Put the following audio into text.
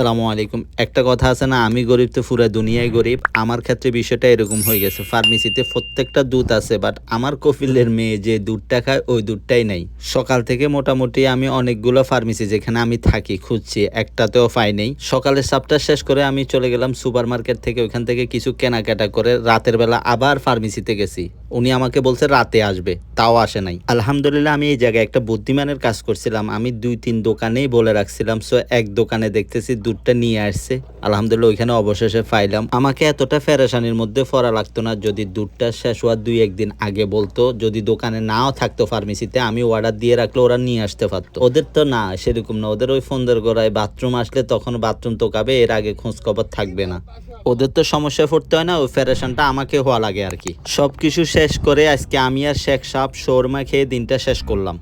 আসসালামু আলাইকুম। একটা কথা আছে না, আমি গরিব তো পুরা দুনিয়ায় গরিব। আমার ক্ষেত্রে বিষয়টা এরকম হয়ে গেছে। ফার্মেসিতে প্রত্যেকটা দুধ আছে, বাট আমার কফিলের মেয়ে যে দুধটা খায় ওই দুধটাই নাই। সকাল থেকে মোটামুটি আমি অনেকগুলো ফার্মেসি যেখানে আমি থাকি খুঁজছি, একটাতেও পাই নাই। সকালের সাপটা শেষ করে আমি চলে গেলাম সুপার মার্কেট থেকে, ওইখান থেকে কিছু কেনাকাটা করে রাতের বেলা আবার ফার্মেসিতে গেছি। উনি আমাকে বলছে রাতে আসবে, তাও আসে নাই। আলহামদুলিল্লাহ আমি এই জায়গায় একটা বুদ্ধিমানের কাজ করছিলাম। আমি 2-3 দোকানেই বলে রাখছিলাম, সো এক দোকানে দেখতেছি দুধটা নিয়ে আসছে। আলহামদুলিল্লাহ ওইখানে অবশেষে পাইলাম। আমাকে এতটা ফেরেশানির মধ্যে পড়া লাগতো না যদি দুধটা শেষ হওয়ার 2-1 দিন আগে বলতো। যদি দোকানে নাও থাকতো ফার্মেসিতে, আমি অর্ডার দিয়ে রাখলে ওরা নিয়ে আসতে পারতো। ওদের তো না, সেরকম না। ওদের ওই ফোনদের গোড়ায় বাথরুম আসলে তখন বাথরুম তোকাবে, এর আগে খোঁজ খবর থাকবে না। ওদের তো সমস্যায় পড়তে হয় না, ওই ফেরেশানটা আমাকে হওয়া লাগে আর কি। সবকিছু শেষ করে আজকে আমি আর শেখ সাহেব শোরমা খেয়ে দিনটা শেষ করলাম।